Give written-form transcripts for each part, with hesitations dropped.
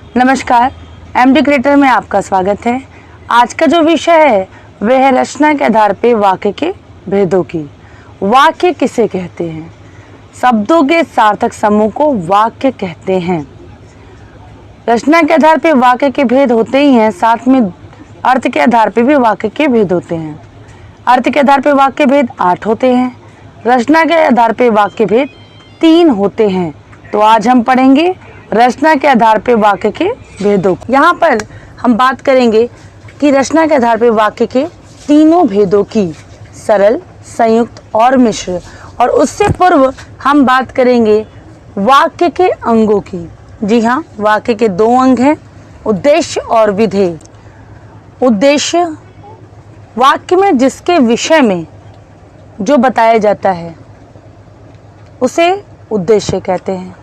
नमस्कार, MD creator में आपका स्वागत है। आज का जो विषय है वह है रचना के आधार पर वाक्य के भेदों की। वाक्य किसे कहते हैं? शब्दों के सार्थक समूह को वाक्य कहते हैं। रचना के आधार पर वाक्य के भेद होते ही हैं, साथ में अर्थ के आधार पर भी वाक्य के भेद होते हैं। अर्थ के आधार पर वाक्य भेद 8 होते हैं, रचना के आधार पर वाक्य भेद 3 होते हैं। तो आज हम पढ़ेंगे रचना के आधार पर वाक्य के भेदों। यहाँ पर हम बात करेंगे कि रचना के आधार पर वाक्य के तीनों भेदों की, सरल, संयुक्त और मिश्र। और उससे पूर्व हम बात करेंगे वाक्य के अंगों की। जी हाँ, वाक्य के 2 अंग हैं, उद्देश्य और विधेय। उद्देश्य, वाक्य में जिसके विषय में जो बताया जाता है उसे उद्देश्य कहते हैं।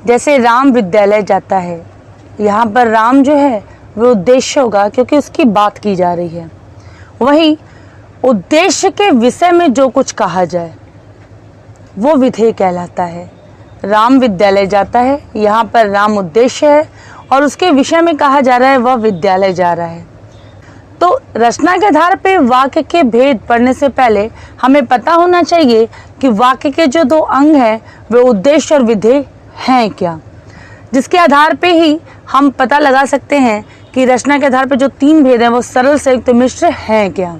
जैसे राम विद्यालय जाता है, यहाँ पर राम जो है वो उद्देश्य होगा क्योंकि उसकी बात की जा रही है। वहीं उद्देश्य के विषय में जो कुछ कहा जाए वो विधेय कहलाता है। राम विद्यालय जाता है, यहाँ पर राम उद्देश्य है और उसके विषय में कहा जा रहा है वह विद्यालय जा रहा है। तो रचना के आधार पर वाक्य के भेद पढ़ने से पहले हमें पता होना चाहिए कि वाक्य के जो 2 अंग हैं वे उद्देश्य और विधेय हैं क्या, जिसके आधार पे ही हम पता लगा सकते हैं कि रचना के आधार पे जो 3 भेद हैं वो सरल, संयुक्त, मिश्र हैं क्या।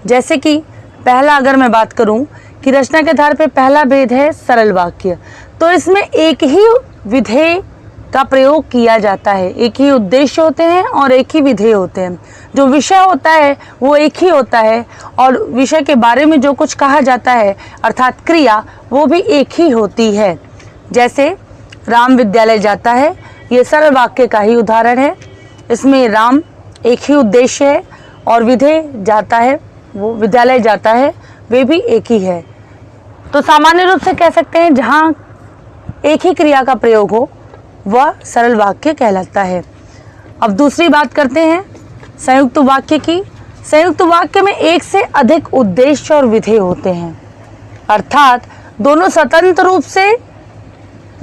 जैसे कि पहला अगर मैं बात करूं कि रचना के आधार पे पहला भेद है सरल वाक्य, तो इसमें एक ही विधेय का प्रयोग किया जाता है। एक ही उद्देश्य होते हैं और एक ही विधेय होते हैं। जो विषय होता है वो एक ही होता है और विषय के बारे में जो कुछ कहा जाता है अर्थात क्रिया वो भी एक ही होती है। जैसे राम विद्यालय जाता है, ये सरल वाक्य का ही उदाहरण है। इसमें राम एक ही उद्देश्य है और विधेय जाता है, वो विद्यालय जाता है, वे भी एक ही है। तो सामान्य रूप से कह सकते हैं जहाँ एक ही क्रिया का प्रयोग हो वह सरल वाक्य कहलाता है। अब दूसरी बात करते हैं संयुक्त वाक्य की। संयुक्त वाक्य में एक से अधिक उद्देश्य और विधेय होते हैं, अर्थात दोनों स्वतंत्र रूप से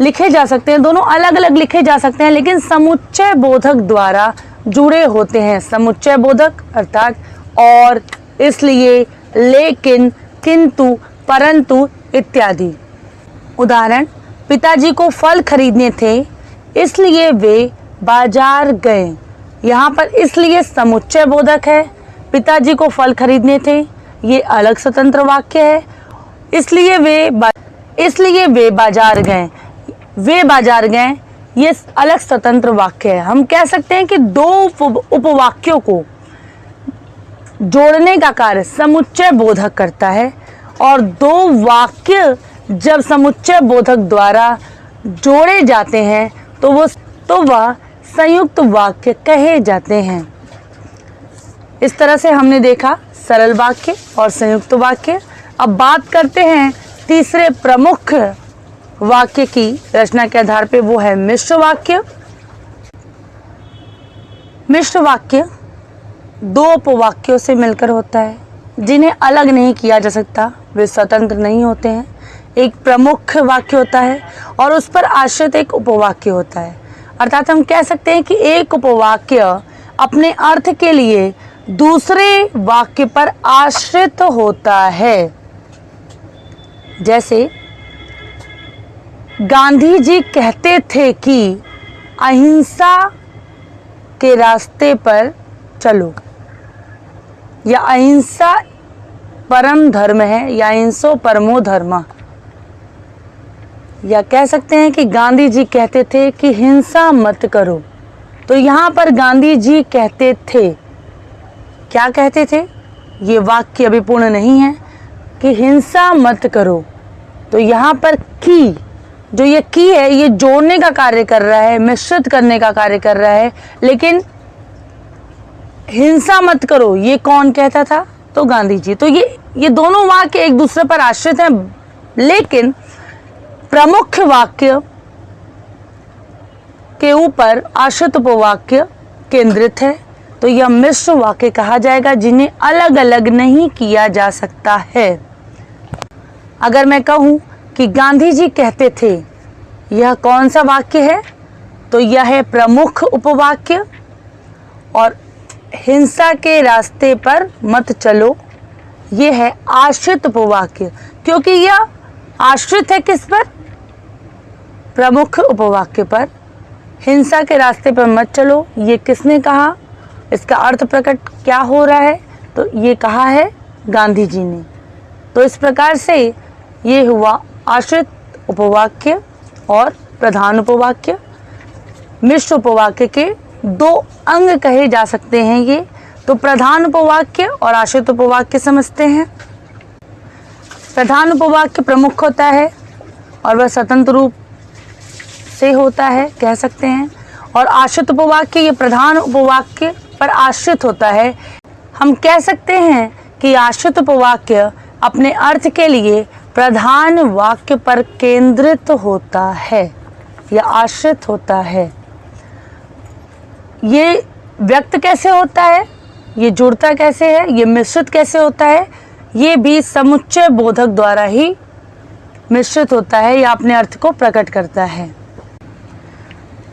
लिखे जा सकते हैं, दोनों अलग अलग लिखे जा सकते हैं, लेकिन समुच्चय बोधक द्वारा जुड़े होते हैं। समुच्चय बोधक अर्थात और, इसलिए, लेकिन, किंतु, परंतु इत्यादि। उदाहरण, पिताजी को फल खरीदने थे इसलिए वे बाजार गए। यहाँ पर इसलिए समुच्चय बोधक है, पिताजी को फल खरीदने थे ये अलग स्वतंत्र वाक्य है। इसलिए वे बाजार गए, वे बाजार गए ये अलग स्वतंत्र वाक्य है। हम कह सकते हैं कि 2 उपवाक्यों को जोड़ने का कार्य समुच्चय बोधक करता है और 2 वाक्य जब समुच्चय बोधक द्वारा जोड़े जाते हैं तो वह संयुक्त वाक्य कहे जाते हैं। इस तरह से हमने देखा सरल वाक्य और संयुक्त वाक्य। अब बात करते हैं तीसरे प्रमुख वाक्य की रचना के आधार पे, वो है मिश्र वाक्य। मिश्र वाक्य 2 उपवाक्यों से मिलकर होता है, जिन्हें अलग नहीं किया जा सकता, वे स्वतंत्र नहीं होते हैं। एक प्रमुख वाक्य होता है और उस पर आश्रित एक उपवाक्य होता है। अर्थात हम कह सकते हैं कि एक उपवाक्य अपने अर्थ के लिए दूसरे वाक्य पर आश्रित होता है। जैसे गांधी जी कहते थे कि अहिंसा के रास्ते पर चलो, या अहिंसा परम धर्म है, या अहिंसो परमो धर्म। या कह सकते हैं कि गांधी जी कहते थे कि हिंसा मत करो। तो यहाँ पर गांधी जी कहते थे, क्या कहते थे? ये वाक्य अभी पूर्ण नहीं है कि हिंसा मत करो। तो यहाँ पर की, जो ये की है, ये जोड़ने का कार्य कर रहा है, मिश्रित करने का कार्य कर रहा है। लेकिन हिंसा मत करो ये कौन कहता था? तो गांधी जी। तो ये दोनों वाक्य एक दूसरे पर आश्रित हैं, लेकिन प्रमुख वाक्य के ऊपर आश्रित उपवाक्य केंद्रित है। तो यह मिश्र वाक्य कहा जाएगा, जिन्हें अलग अलग नहीं किया जा सकता है। अगर मैं कहूं कि गांधी जी कहते थे, यह कौन सा वाक्य है? तो यह है प्रमुख उपवाक्य। और हिंसा के रास्ते पर मत चलो, ये है आश्रित उपवाक्य, क्योंकि यह आश्रित है किस पर? प्रमुख उपवाक्य पर। हिंसा के रास्ते पर मत चलो, ये किसने कहा? इसका अर्थ प्रकट क्या हो रहा है? तो ये कहा है गांधी जी ने। तो इस प्रकार से ये हुआ आश्रित उपवाक्य और प्रधान उपवाक्य। मिश्र उपवाक्य के दो अंग कहे जा सकते हैं ये। तो प्रधान उपवाक्य और आश्रित उपवाक्य समझते हैं। प्रधान उपवाक्य प्रमुख होता है और वह स्वतंत्र रूप से होता है, कह सकते हैं। और आश्रित उपवाक्य ये प्रधान उपवाक्य पर आश्रित होता है। हम कह सकते हैं कि आश्रित उपवाक्य अपने अर्थ के लिए प्रधान वाक्य पर केंद्रित होता है या आश्रित होता है। ये व्यक्त कैसे होता है, ये जुड़ता कैसे है, ये मिश्रित कैसे होता है? ये भी समुच्चय बोधक द्वारा ही मिश्रित होता है या अपने अर्थ को प्रकट करता है।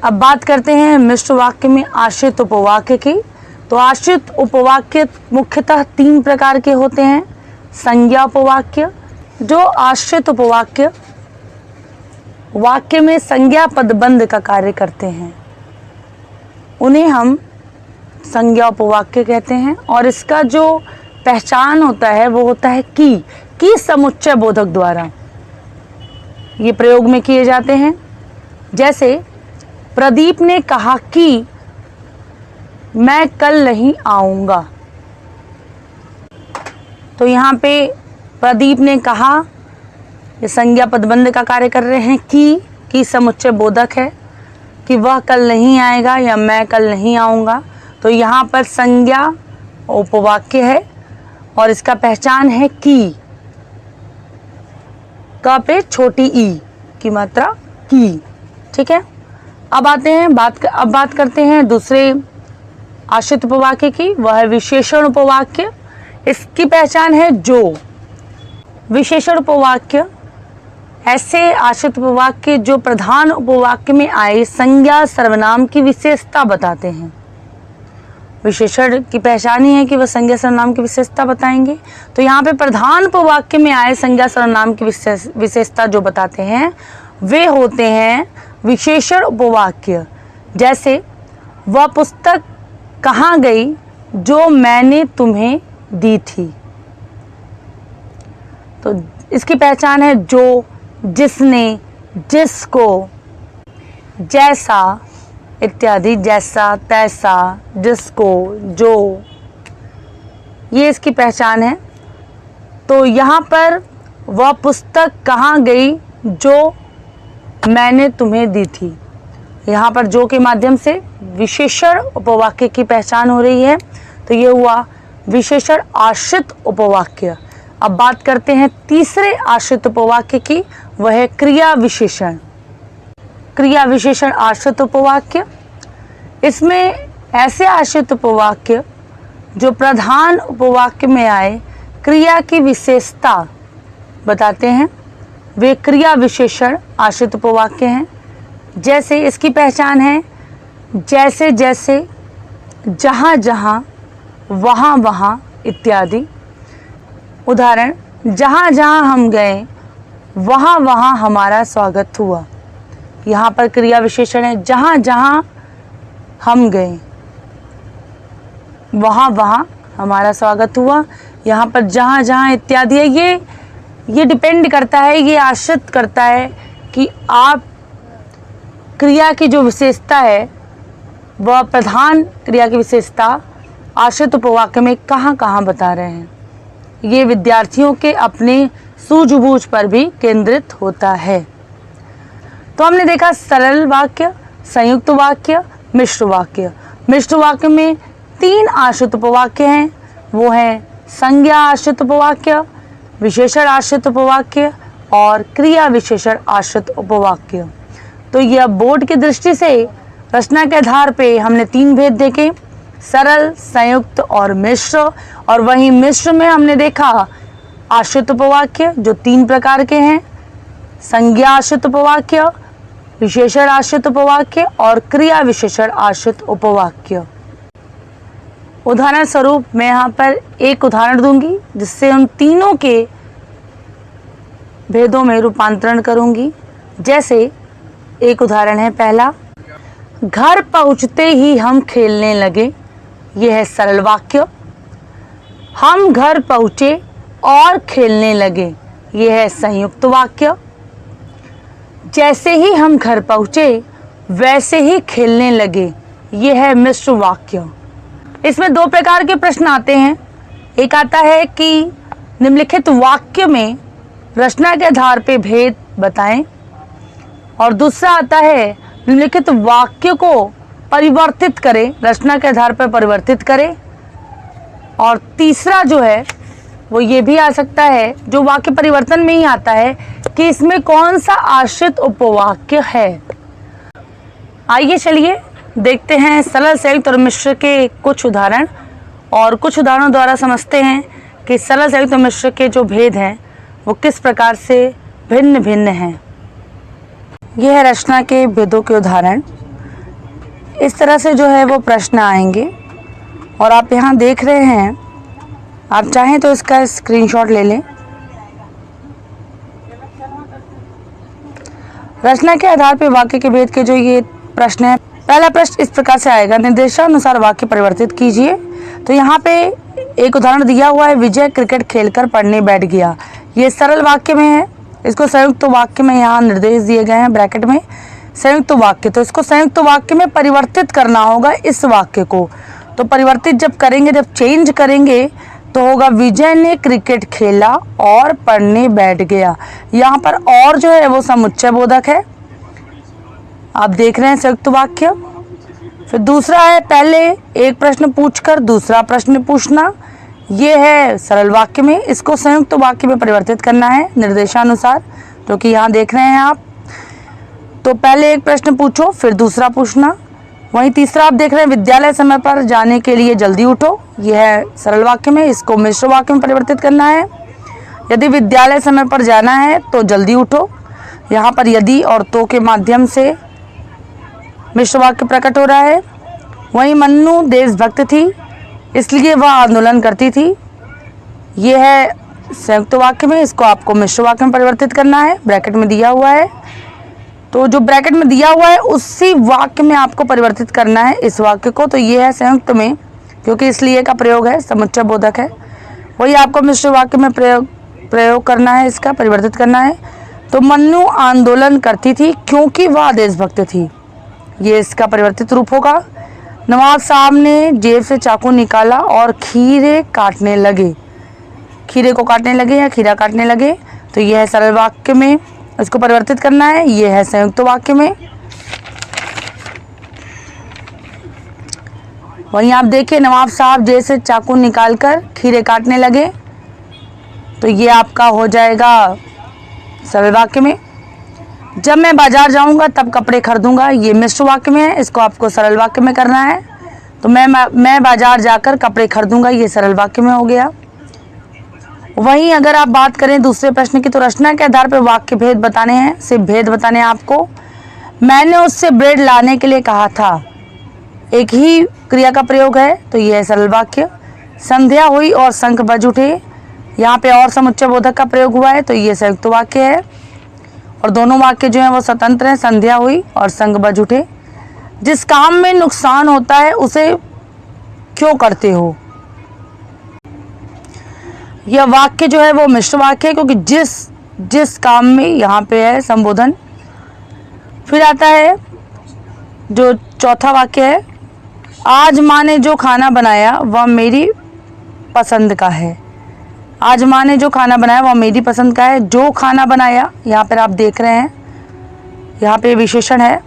अब बात करते हैं मिश्र वाक्य में आश्रित उपवाक्य की। तो आश्रित उपवाक्य मुख्यतः 3 प्रकार के होते हैं। संज्ञा उपवाक्य, जो आश्रित उपवाक्य वाक्य में संज्ञा पदबंध का कार्य करते हैं, उन्हें हम संज्ञा उपवाक्य कहते हैं। और इसका जो पहचान होता है वो होता है की समुच्चय बोधक द्वारा ये प्रयोग में किए जाते हैं। जैसे प्रदीप ने कहा कि मैं कल नहीं आऊँगा। तो यहाँ पे प्रदीप ने कहा, ये संज्ञा पदबंध का कार्य कर रहे हैं। की समुच्चय बोधक है कि वह कल नहीं आएगा या मैं कल नहीं आऊँगा। तो यहाँ पर संज्ञा उपवाक्य है और इसका पहचान है की। क पे छोटी ई की मात्रा की। ठीक है। अब आते हैं अब बात करते हैं दूसरे आश्रित उपवाक्य की। वह है विशेषण उपवाक्य। इसकी पहचान है जो। विशेषण उपवाक्य ऐसे आश्रित उपवाक्य जो प्रधान उपवाक्य में आए संज्ञा सर्वनाम की विशेषता बताते हैं। विशेषण की पहचान ही है कि वह संज्ञा सर्वनाम की विशेषता बताएंगे। तो यहाँ पे प्रधान उपवाक्य में आए संज्ञा सर्वनाम की विशेषता जो बताते हैं वे होते हैं विशेषण उपवाक्य। जैसे वह पुस्तक कहाँ गई जो मैंने तुम्हें दी थी। तो इसकी पहचान है जो, जिसने, जिसको, जैसा इत्यादि। जैसा, तैसा, जिसको, जो, ये इसकी पहचान है। तो यहाँ पर वह पुस्तक कहाँ गई जो मैंने तुम्हें दी थी, यहाँ पर जो के माध्यम से विशेषण उपवाक्य की पहचान हो रही है। तो ये हुआ विशेषण आश्रित उपवाक्य। अब बात करते हैं तीसरे आश्रित उपवाक्य की। वह है क्रिया विशेषण। क्रिया विशेषण आश्रित उपवाक्य। इसमें ऐसे आश्रित उपवाक्य जो प्रधान उपवाक्य में आए क्रिया की विशेषता बताते हैं, वे क्रिया विशेषण आश्रित उपवाक्य हैं। जैसे इसकी पहचान है जैसे जैसे, जहाँ जहाँ, वहाँ वहाँ इत्यादि। उदाहरण, जहाँ जहाँ हम गए वहाँ वहाँ हमारा स्वागत हुआ। यहाँ पर क्रिया विशेषण है जहाँ जहाँ हम गए वहाँ वहाँ हमारा स्वागत हुआ। यहाँ पर जहाँ जहाँ इत्यादि है। ये डिपेंड करता है, ये आश्रित करता है कि आप क्रिया की जो विशेषता है वह प्रधान क्रिया की विशेषता आश्रित उपवाक्य में कहाँ कहाँ बता रहे हैं। ये विद्यार्थियों के अपने सूझबूझ पर भी केंद्रित होता है। तो हमने देखा सरल वाक्य, संयुक्त वाक्य, मिश्र वाक्य। मिश्र वाक्य में 3 आश्रित उपवाक्य हैं। वो हैं संज्ञा आश्रित उपवाक्य, विशेषण आश्रित उपवाक्य और क्रिया विशेषण आश्रित उपवाक्य। तो यह बोर्ड की दृष्टि से रचना के आधार पे हमने 3 भेद देखे, सरल, संयुक्त और मिश्र। और वहीं मिश्र में हमने देखा आश्रित उपवाक्य जो 3 प्रकार के हैं, संज्ञा आश्रित उपवाक्य, विशेषण आश्रित उपवाक्य और क्रिया विशेषण आश्रित उपवाक्य। उदाहरण स्वरूप मैं यहाँ पर एक उदाहरण दूंगी जिससे उन तीनों के भेदों में रूपांतरण करूंगी। जैसे एक उदाहरण है पहला, घर पहुंचते ही हम खेलने लगे, यह है सरल वाक्य। हम घर पहुंचे और खेलने लगे, यह है संयुक्त वाक्य। जैसे ही हम घर पहुंचे वैसे ही खेलने लगे, यह है मिश्र वाक्य। इसमें दो प्रकार के प्रश्न आते हैं। एक आता है कि निम्नलिखित वाक्य में रचना के आधार पे भेद बताएं, और दूसरा आता है निम्नलिखित वाक्य को परिवर्तित करें, रचना के आधार पर परिवर्तित करें। और तीसरा जो है वो ये भी आ सकता है, जो वाक्य परिवर्तन में ही आता है, कि इसमें कौन सा आश्रित उपवाक्य है। आइए चलिए देखते हैं सरल, संयुक्त और मिश्र के कुछ उदाहरण, और कुछ उदाहरणों द्वारा समझते हैं कि सरल, संयुक्त और मिश्र के जो भेद हैं वो किस प्रकार से भिन्न भिन्न हैं। यह है रचना के भेदों के उदाहरण। इस तरह से जो है वो प्रश्न आएंगे, और आप यहाँ देख रहे हैं, आप चाहें तो इसका स्क्रीनशॉट ले लें। रचना के आधार पर वाक्य के भेद के जो ये प्रश्न है, पहला प्रश्न इस प्रकार से आएगा, निर्देशानुसार वाक्य परिवर्तित कीजिए। तो यहाँ पे एक उदाहरण दिया हुआ है, विजय क्रिकेट खेलकर पढ़ने बैठ गया। ये सरल वाक्य में है, इसको संयुक्त वाक्य में यहाँ निर्देश दिए गए हैं ब्रैकेट में, संयुक्त वाक्य। तो इसको संयुक्त वाक्य में परिवर्तित करना होगा इस वाक्य को। तो परिवर्तित जब करेंगे, जब चेंज करेंगे तो होगा विजय ने क्रिकेट खेला और पढ़ने बैठ गया। यहाँ पर और जो है वो समुच्चय बोधक है, आप देख रहे हैं संयुक्त वाक्य। फिर दूसरा है, पहले एक प्रश्न पूछकर दूसरा प्रश्न पूछना, ये है सरल वाक्य में। इसको संयुक्त वाक्य में परिवर्तित करना है निर्देशानुसार, जो कि यहाँ देख रहे हैं आप। तो पहले एक प्रश्न पूछो फिर दूसरा पूछना। वहीं तीसरा आप देख रहे हैं, विद्यालय समय पर जाने के लिए जल्दी उठो, यह है सरल वाक्य में। इसको मिश्र वाक्य में परिवर्तित करना है। यदि विद्यालय समय पर जाना है तो जल्दी उठो, यहाँ पर यदि और तो के माध्यम से मिश्र वाक्य प्रकट हो रहा है। वहीं मन्नू देशभक्त थी इसलिए वह आंदोलन करती थी, यह है संयुक्त वाक्य में। इसको आपको मिश्र वाक्य में परिवर्तित करना है, ब्रैकेट में दिया हुआ है। तो जो ब्रैकेट में दिया हुआ है उसी वाक्य में आपको परिवर्तित करना है इस वाक्य को। तो ये है संयुक्त में, क्योंकि इसलिए का प्रयोग है, समुच्चय बोधक है। वही आपको मिश्र वाक्य में प्रयोग करना है, इसका परिवर्तित करना है। तो मन्नू आंदोलन करती थी क्योंकि वह देशभक्त थी, ये इसका परिवर्तित रूप होगा। नवाब साहब ने जेब से चाकू निकाला और खीरे काटने लगे, खीरे को काटने लगे या खीरा काटने लगे। तो यह है सरल वाक्य में, इसको परिवर्तित करना है। यह है संयुक्त वाक्य में। वहीं आप देखिए, नवाब साहब जेब से चाकू निकालकर खीरे काटने लगे, तो ये आपका हो जाएगा सरल वाक्य में। जब मैं बाजार जाऊंगा तब कपड़े खरीदूंगा, ये मिश्र वाक्य में है, इसको आपको सरल वाक्य में करना है। तो मैं बाजार जाकर कपड़े खरीदूंगा, ये सरल वाक्य में हो गया। वहीं अगर आप बात करें दूसरे प्रश्न की, तो रचना के आधार पर वाक्य भेद बताने हैं, सिर्फ भेद बताने हैं आपको। मैंने उससे ब्रेड लाने के लिए कहा था, एक ही क्रिया का प्रयोग है, तो यह है सरल वाक्य। संध्या हुई और शंख बज उठे, यहाँ पे और समुच्चय बोधक का प्रयोग हुआ है, तो ये संयुक्त वाक्य है। और दोनों वाक्य जो हैं वो स्वतंत्र हैं, संध्या हुई और शंख बज उठे। जिस काम में नुकसान होता है उसे क्यों करते हो, यह वाक्य जो है वो मिश्र वाक्य है, क्योंकि जिस काम में यहाँ पे है संबोधन। फिर आता है जो चौथा वाक्य है, आज माँ ने जो खाना बनाया वह मेरी पसंद का है। आज माँ ने जो खाना बनाया वह मेरी पसंद का है। जो खाना बनाया, यहाँ पर आप देख रहे हैं, यहाँ पे विशेषण है,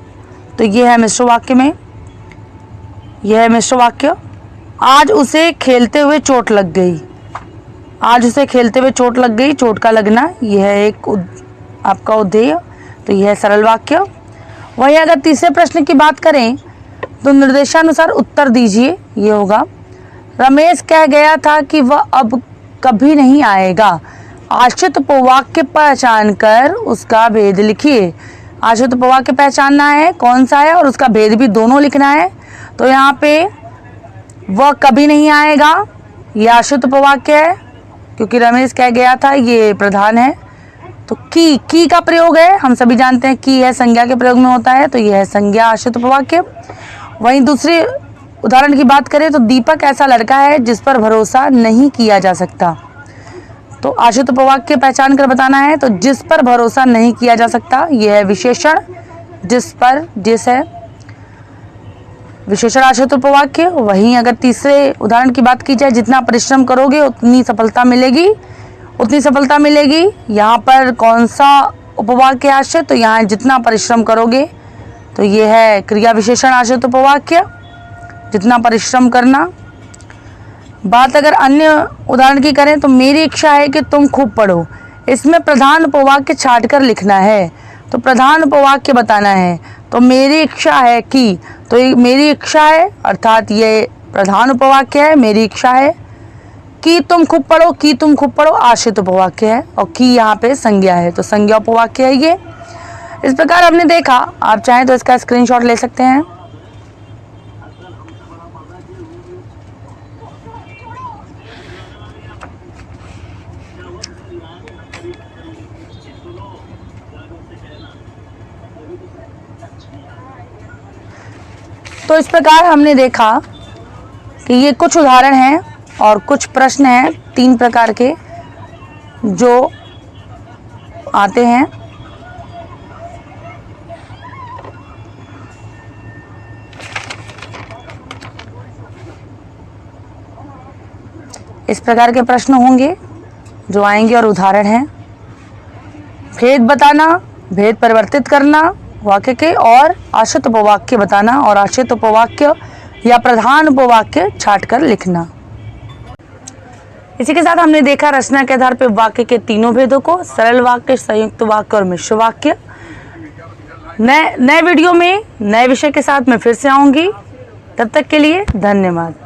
तो ये है मिश्र वाक्य में, यह है मिश्र वाक्य। आज उसे खेलते हुए चोट लग गई, आज उसे खेलते हुए चोट लग गई, चोट का लगना, यह है एक आपका उद्धेय, तो यह है सरल वाक्य। वहीं अगर तीसरे प्रश्न की बात करें तो निर्देशानुसार उत्तर दीजिए, ये होगा, रमेश कह गया था कि वह अब कभी नहीं आएगा। आश्रित उपवाक्य पहचान कर उसका भेद लिखिए। आश्रित उपवाक्य पहचानना है कौन सा है और उसका भेद भी दोनों लिखना है। तो यहाँ पे वह कभी नहीं आएगा, ये आश्रित उपवाक्य है क्योंकि रमेश कह गया था, ये प्रधान है। तो की का प्रयोग है, हम सभी जानते हैं की है संज्ञा के प्रयोग में होता है, तो यह है संज्ञा आश्रित उपवाक्य। वहीं दूसरी उदाहरण की बात करें तो दीपक ऐसा लड़का है जिस पर भरोसा नहीं किया जा सकता। तो आश्रित उपवाक्य पहचान कर बताना है। तो जिस पर भरोसा नहीं किया जा सकता, यह है विशेषण जिस पर, जिस है विशेषण आश्रित उपवाक्य। वहीं अगर तीसरे उदाहरण की बात की जाए, जितना परिश्रम करोगे उतनी सफलता मिलेगी, उतनी सफलता मिलेगी। यहाँ पर कौन सा उपवाक्य आश्रित, तो यहाँ जितना परिश्रम करोगे, तो ये है क्रिया विशेषण आश्रित उपवाक्य, जितना परिश्रम करना। बात अगर अन्य उदाहरण की करें तो मेरी इच्छा है कि तुम खूब पढ़ो, इसमें प्रधान उपवाक्य छाट कर लिखना है। तो प्रधान उपवाक्य बताना है। तो मेरी इच्छा है कि, तो ये मेरी इच्छा है अर्थात ये प्रधान उपवाक्य है, मेरी इच्छा है कि तुम खूब पढ़ो, कि तुम खूब पढ़ो आश्रित उपवाक्य है और कि यहाँ पे संज्ञा है, तो संज्ञा उपवाक्य है ये। इस प्रकार हमने देखा, आप चाहें तो इसका स्क्रीनशॉट ले सकते हैं। तो इस प्रकार हमने देखा कि ये कुछ उदाहरण हैं और कुछ प्रश्न हैं 3 प्रकार के जो आते हैं। इस प्रकार के प्रश्न होंगे जो आएंगे और उदाहरण हैं। भेद बताना, भेद परिवर्तित करना वाक्य के, और आश्रित उपवाक्य बताना और आश्रित उपवाक्य या प्रधान उपवाक्य छाट कर लिखना। इसी के साथ हमने देखा रचना के आधार पर वाक्य के तीनों भेदों को, सरल वाक्य, संयुक्त वाक्य और मिश्र वाक्य। नए वीडियो में नए विषय के साथ मैं फिर से आऊंगी। तब तक के लिए धन्यवाद।